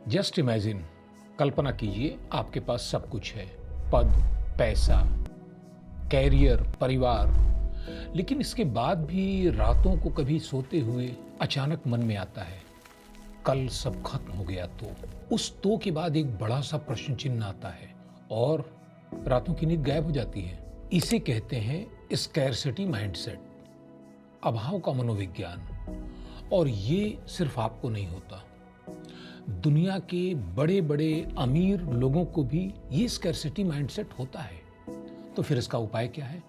Just imagine, कल्पना कीजिए आपके पास सब कुछ है। पद, पैसा, कैरियर, परिवार। लेकिन इसके बाद भी रातों को कभी सोते हुए अचानक मन में आता है, कल सब खत्म हो गया तो। उस तो के बाद एक बड़ा सा प्रश्न चिन्ह आता है और रातों की नींद गायब हो जाती है। इसे कहते हैं स्कैरसिटी माइंडसेट, अभाव का मनोविज्ञान। और ये सिर्फ आपको नहीं होता, दुनिया के बड़े बड़े अमीर लोगों को भी ये स्कैरसिटी माइंडसेट होता है। तो फिर इसका उपाय क्या है?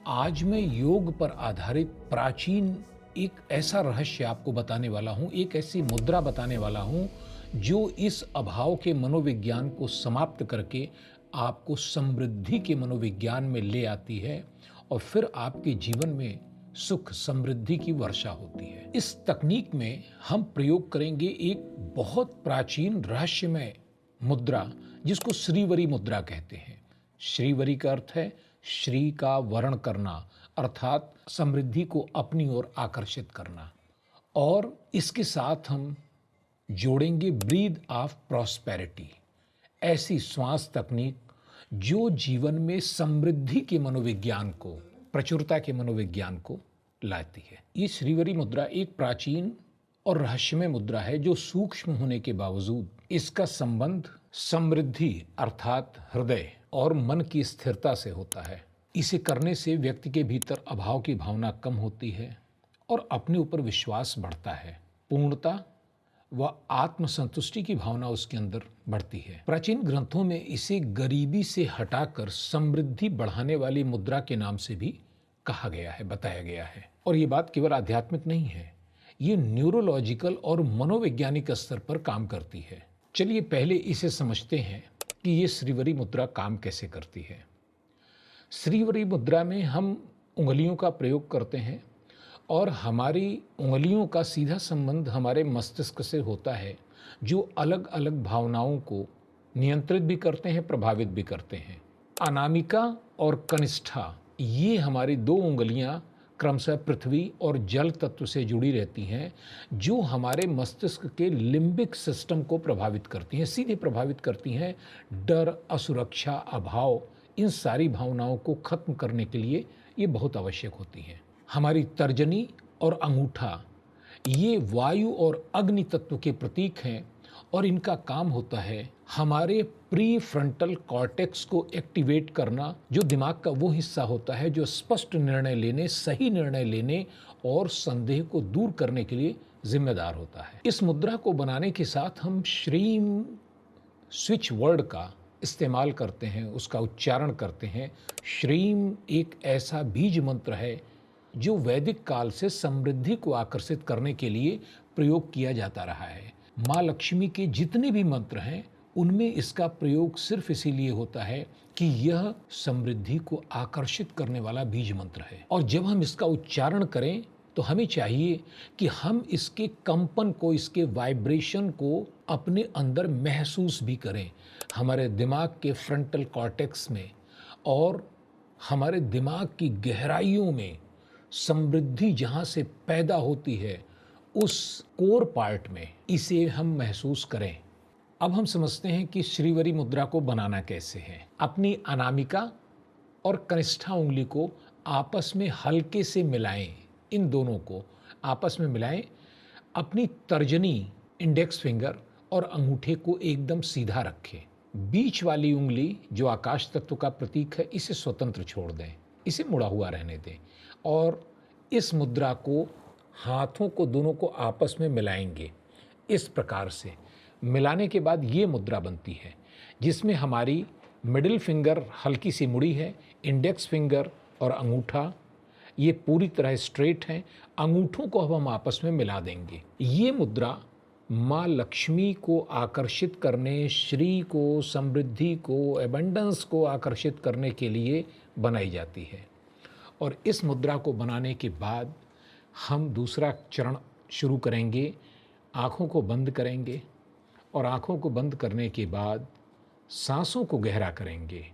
आज मैं योग पर आधारित प्राचीन एक ऐसा रहस्य आपको बताने वाला हूं, एक ऐसी मुद्रा बताने वाला हूं जो इस अभाव के मनोविज्ञान को समाप्त करके आपको समृद्धि के मनोविज्ञान में ले आती है और फिर आपके जीवन में सुख समृद्धि की वर्षा होती है। इस तकनीक में हम प्रयोग करेंगे एक बहुत प्राचीन रहस्यमय मुद्रा जिसको श्रीवरी मुद्रा कहते हैं। श्रीवरी का अर्थ है श्री का वर्ण करना, अर्थात समृद्धि को अपनी ओर आकर्षित करना। और इसके साथ हम जोड़ेंगे ब्रीद ऑफ प्रॉस्पेरिटी, ऐसी श्वास तकनीक जो जीवन में समृद्धि के मनोविज्ञान को, प्रचुरता के मनोविज्ञान को लाती है। ये श्रीवरी मुद्रा एक प्राचीन और रहस्यमय मुद्रा है जो सूक्ष्म होने के बावजूद इसका संबंध समृद्धि अर्थात हृदय और मन की स्थिरता से होता है। इसे करने से व्यक्ति के भीतर अभाव की भावना कम होती है और अपने ऊपर विश्वास बढ़ता है। पूर्णता व आत्मसंतुष्टि की भावना उसके अंदर बढ़ती है। प्राचीन ग्रंथों में इसे गरीबी से हटाकर समृद्धि बढ़ाने वाली मुद्रा के नाम से भी कहा गया है, बताया गया है। और ये बात केवल आध्यात्मिक नहीं है, ये न्यूरोलॉजिकल और मनोवैज्ञानिक स्तर पर काम करती है। चलिए पहले इसे समझते हैं कि ये श्रीवरी मुद्रा काम कैसे करती है। श्रीवरी मुद्रा में हम उंगलियों का प्रयोग करते हैं और हमारी उंगलियों का सीधा संबंध हमारे मस्तिष्क से होता है, जो अलग अलग भावनाओं को नियंत्रित भी करते हैं, प्रभावित भी करते हैं। अनामिका और कनिष्ठा, ये हमारी दो उंगलियां क्रमशः पृथ्वी और जल तत्व से जुड़ी रहती हैं, जो हमारे मस्तिष्क के लिम्बिक सिस्टम को प्रभावित करती हैं, सीधे प्रभावित करती हैं। डर, असुरक्षा, अभाव, इन सारी भावनाओं को खत्म करने के लिए ये बहुत आवश्यक होती हैं। हमारी तर्जनी और अंगूठा, ये वायु और अग्नि तत्व के प्रतीक हैं और इनका काम होता है हमारे प्री फ्रंटल कॉर्टेक्स को एक्टिवेट करना, जो दिमाग का वो हिस्सा होता है जो स्पष्ट निर्णय लेने, सही निर्णय लेने और संदेह को दूर करने के लिए जिम्मेदार होता है। इस मुद्रा को बनाने के साथ हम श्रीम स्विच वर्ड का इस्तेमाल करते हैं, उसका उच्चारण करते हैं। श्रीम एक ऐसा बीज मंत्र है जो वैदिक काल से समृद्धि को आकर्षित करने के लिए प्रयोग किया जाता रहा है। माँ लक्ष्मी के जितने भी मंत्र हैं उनमें इसका प्रयोग सिर्फ इसीलिए होता है कि यह समृद्धि को आकर्षित करने वाला बीज मंत्र है। और जब हम इसका उच्चारण करें तो हमें चाहिए कि हम इसके कंपन को, इसके वाइब्रेशन को अपने अंदर महसूस भी करें, हमारे दिमाग के फ्रंटल कॉर्टेक्स में और हमारे दिमाग की गहराइयों में। समृद्धि जहाँ से पैदा होती है उस कोर पार्ट में इसे हम महसूस करें। अब हम समझते हैं कि श्रीवरी मुद्रा को बनाना कैसे है। अपनी अनामिका और कनिष्ठा उंगली को आपस में हल्के से मिलाएं, इन दोनों को आपस में मिलाएं। अपनी तर्जनी, इंडेक्स फिंगर और अंगूठे को एकदम सीधा रखें। बीच वाली उंगली जो आकाश तत्व का प्रतीक है, इसे स्वतंत्र छोड़ दें, इसे मुड़ा हुआ रहने दें और इस मुद्रा को, हाथों को दोनों को आपस में मिलाएंगे। इस प्रकार से मिलाने के बाद ये मुद्रा बनती है जिसमें हमारी मिडिल फिंगर हल्की सी मुड़ी है, इंडेक्स फिंगर और अंगूठा ये पूरी तरह स्ट्रेट हैं। अंगूठों को अब हम आपस में मिला देंगे। ये मुद्रा माँ लक्ष्मी को आकर्षित करने, श्री को, समृद्धि को, एबंडेंस को आकर्षित करने के लिए बनाई जाती है। और इस मुद्रा को बनाने के बाद हम दूसरा चरण शुरू करेंगे। आँखों को बंद करेंगे और आँखों को बंद करने के बाद सांसों को गहरा करेंगे।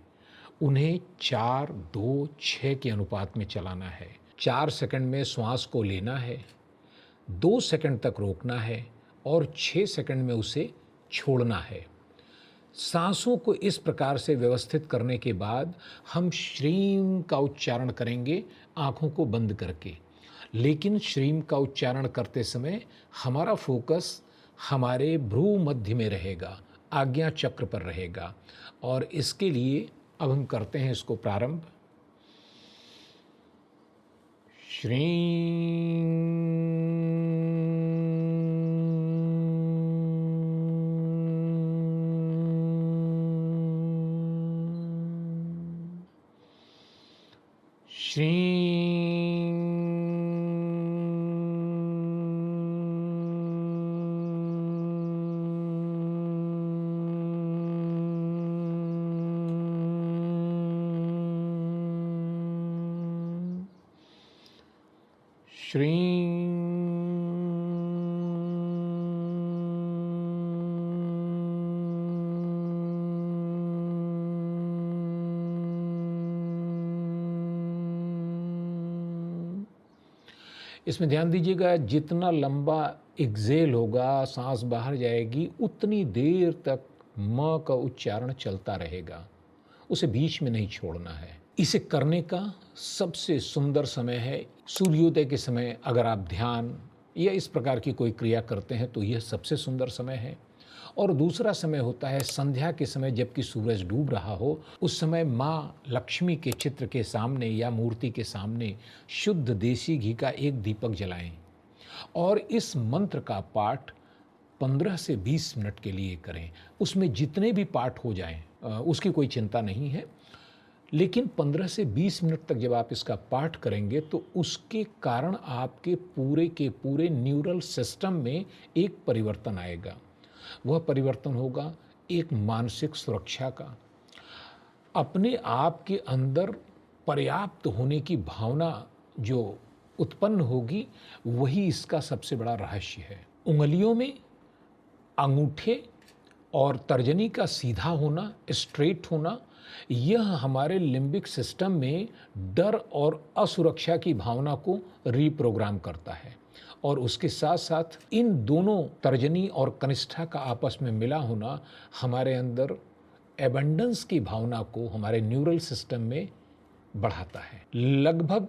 उन्हें 4, 2, 6 के अनुपात में चलाना है। 4 सेकंड में श्वास को लेना है, 2 सेकंड तक रोकना है और 6 सेकंड में उसे छोड़ना है। सांसों को इस प्रकार से व्यवस्थित करने के बाद हम श्रीम का उच्चारण करेंगे आँखों को बंद करके। लेकिन श्रीम का उच्चारण करते समय हमारा फोकस हमारे भ्रू मध्य में रहेगा, आज्ञा चक्र पर रहेगा। और इसके लिए अब हम करते हैं इसको प्रारंभ। श्रीं श्रीं इसमें ध्यान दीजिएगा, जितना लंबा एक्सेल होगा, सांस बाहर जाएगी, उतनी देर तक म का उच्चारण चलता रहेगा, उसे बीच में नहीं छोड़ना है। इसे करने का सबसे सुंदर समय है सूर्योदय के समय। अगर आप ध्यान या इस प्रकार की कोई क्रिया करते हैं तो यह सबसे सुंदर समय है। और दूसरा समय होता है संध्या के समय, जबकि सूरज डूब रहा हो। उस समय माँ लक्ष्मी के चित्र के सामने या मूर्ति के सामने शुद्ध देसी घी का एक दीपक जलाएं और इस मंत्र का पाठ 15 से 20 मिनट के लिए करें। उसमें जितने भी पाठ हो जाएं उसकी कोई चिंता नहीं है, लेकिन 15 से 20 मिनट तक जब आप इसका पाठ करेंगे तो उसके कारण आपके पूरे के पूरे न्यूरल सिस्टम में एक परिवर्तन आएगा। वह परिवर्तन होगा एक मानसिक सुरक्षा का। अपने आप के अंदर पर्याप्त होने की भावना जो उत्पन्न होगी, वही इसका सबसे बड़ा रहस्य है। उंगलियों में अंगूठे और तर्जनी का सीधा होना, स्ट्रेट होना, यह हमारे लिम्बिक सिस्टम में डर और असुरक्षा की भावना को रीप्रोग्राम करता है। और उसके साथ साथ इन दोनों तर्जनी और कनिष्ठा का आपस में मिला होना हमारे अंदर एबंडेंस की भावना को हमारे न्यूरल सिस्टम में बढ़ाता है। लगभग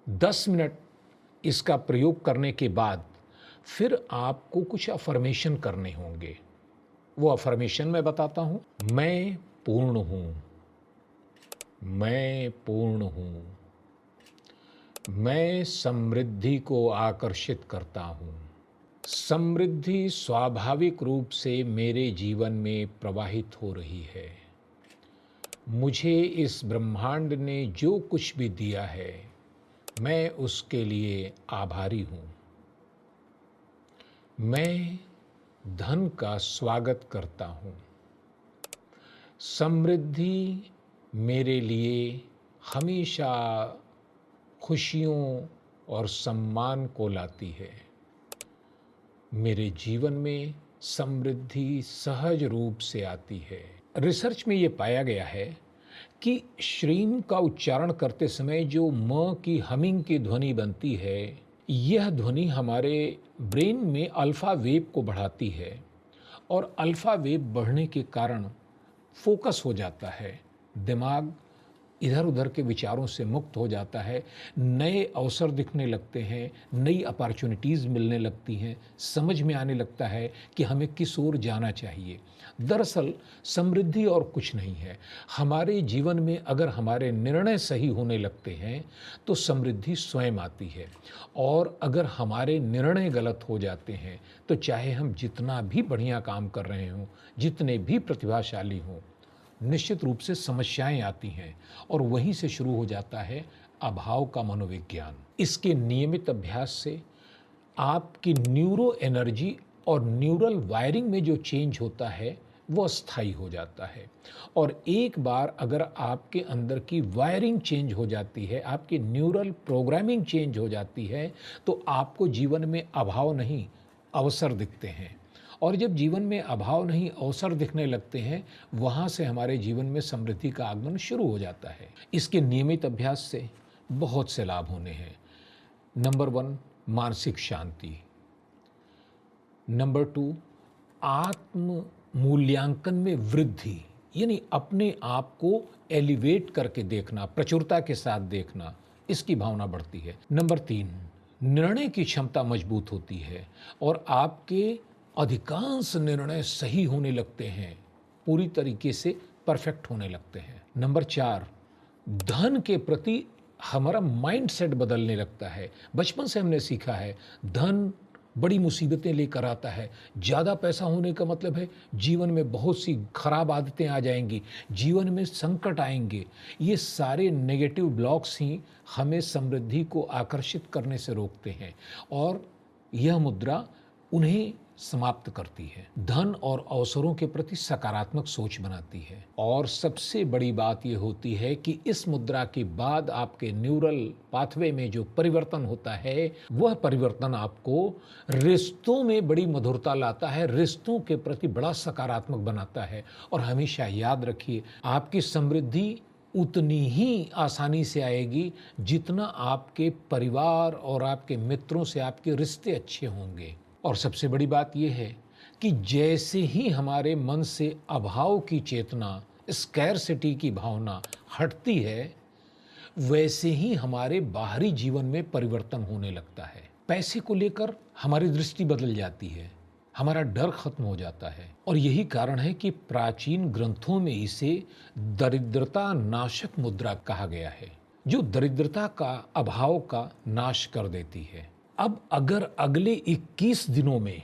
10 मिनट इसका प्रयोग करने के बाद फिर आपको कुछ अफर्मेशन करने होंगे। वो अफर्मेशन मैं बताता हूँ। मैं पूर्ण हूँ, मैं पूर्ण हूँ, मैं समृद्धि को आकर्षित करता हूँ, समृद्धि स्वाभाविक रूप से मेरे जीवन में प्रवाहित हो रही है। मुझे इस ब्रह्मांड ने जो कुछ भी दिया है, मैं उसके लिए आभारी हूँ। मैं धन का स्वागत करता हूँ। समृद्धि मेरे लिए हमेशा खुशियों और सम्मान को लाती है। मेरे जीवन में समृद्धि सहज रूप से आती है। रिसर्च में ये पाया गया है कि श्रीम का उच्चारण करते समय जो म की हमिंग की ध्वनि बनती है, यह ध्वनि हमारे ब्रेन में अल्फा वेव को बढ़ाती है और अल्फा वेव बढ़ने के कारण फोकस हो जाता है, दिमाग इधर उधर के विचारों से मुक्त हो जाता है, नए अवसर दिखने लगते हैं, नई अपॉर्चुनिटीज़ मिलने लगती हैं, समझ में आने लगता है कि हमें किस ओर जाना चाहिए। दरअसल समृद्धि और कुछ नहीं है। हमारे जीवन में अगर हमारे निर्णय सही होने लगते हैं तो समृद्धि स्वयं आती है, और अगर हमारे निर्णय गलत हो जाते हैं तो चाहे हम जितना भी बढ़िया काम कर रहे हों, जितने भी प्रतिभाशाली हों, निश्चित रूप से समस्याएं आती हैं और वहीं से शुरू हो जाता है अभाव का मनोविज्ञान। इसके नियमित अभ्यास से आपकी न्यूरो एनर्जी और न्यूरल वायरिंग में जो चेंज होता है वो स्थायी हो जाता है। और एक बार अगर आपके अंदर की वायरिंग चेंज हो जाती है, आपकी न्यूरल प्रोग्रामिंग चेंज हो जाती है, तो आपको जीवन में अभाव नहीं अवसर दिखते हैं। और जब जीवन में अभाव नहीं अवसर दिखने लगते हैं, वहाँ से हमारे जीवन में समृद्धि का आगमन शुरू हो जाता है। इसके नियमित अभ्यास से बहुत से लाभ होने हैं। नंबर 1, मानसिक शांति। नंबर 2, आत्म मूल्यांकन में वृद्धि, यानी अपने आप को एलिवेट करके देखना, प्रचुरता के साथ देखना, इसकी भावना बढ़ती है। नंबर 3, निर्णय की क्षमता मजबूत होती है और आपके अधिकांश निर्णय सही होने लगते हैं, पूरी तरीके से परफेक्ट होने लगते हैं। नंबर 4, धन के प्रति हमारा माइंडसेट बदलने लगता है। बचपन से हमने सीखा है धन बड़ी मुसीबतें लेकर आता है। ज़्यादा पैसा होने का मतलब है जीवन में बहुत सी खराब आदतें आ जाएंगी, जीवन में संकट आएंगे। ये सारे नेगेटिव ब्लॉक्स ही हमें समृद्धि को आकर्षित करने से रोकते हैं और यह मुद्रा उन्हें समाप्त करती है। धन और अवसरों के प्रति सकारात्मक सोच बनाती है। और सबसे बड़ी बात यह होती है कि इस मुद्रा के बाद आपके न्यूरल पाथवे में जो परिवर्तन होता है, वह परिवर्तन आपको रिश्तों में बड़ी मधुरता लाता है, रिश्तों के प्रति बड़ा सकारात्मक बनाता है। और हमेशा याद रखिए, आपकी समृद्धि उतनी ही आसानी से आएगी जितना आपके परिवार और आपके मित्रों से आपके रिश्ते अच्छे होंगे। और सबसे बड़ी बात यह है कि जैसे ही हमारे मन से अभाव की चेतना, स्कैरसिटी की भावना हटती है, वैसे ही हमारे बाहरी जीवन में परिवर्तन होने लगता है। पैसे को लेकर हमारी दृष्टि बदल जाती है, हमारा डर खत्म हो जाता है। और यही कारण है कि प्राचीन ग्रंथों में इसे दरिद्रता नाशक मुद्रा कहा गया है, जो दरिद्रता का, अभाव का नाश कर देती है। अब अगर अगले 21 दिनों में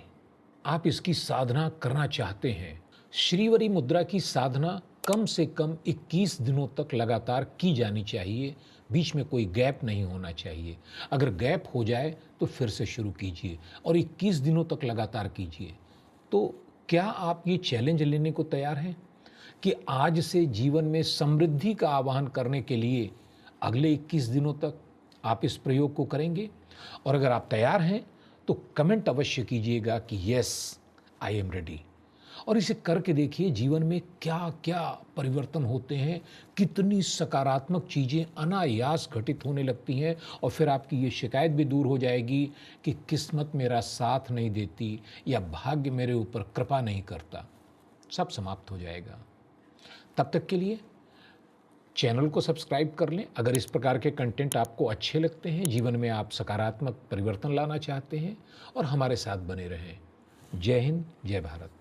आप इसकी साधना करना चाहते हैं, श्रीवरी मुद्रा की साधना कम से कम 21 दिनों तक लगातार की जानी चाहिए, बीच में कोई गैप नहीं होना चाहिए। अगर गैप हो जाए तो फिर से शुरू कीजिए और 21 दिनों तक लगातार कीजिए। तो क्या आप ये चैलेंज लेने को तैयार हैं कि आज से जीवन में समृद्धि का आवाहन करने के लिए अगले 21 दिनों तक आप इस प्रयोग को करेंगे? और अगर आप तैयार हैं तो कमेंट अवश्य कीजिएगा कि यस, आई एम रेडी। और इसे करके देखिए, जीवन में क्या क्या परिवर्तन होते हैं, कितनी सकारात्मक चीज़ें अनायास घटित होने लगती हैं। और फिर आपकी ये शिकायत भी दूर हो जाएगी कि किस्मत मेरा साथ नहीं देती या भाग्य मेरे ऊपर कृपा नहीं करता। सब समाप्त हो जाएगा। तब तक के लिए चैनल को सब्सक्राइब कर लें। अगर इस प्रकार के कंटेंट आपको अच्छे लगते हैं, जीवन में आप सकारात्मक परिवर्तन लाना चाहते हैं और हमारे साथ बने रहें। जय हिंद, जय भारत।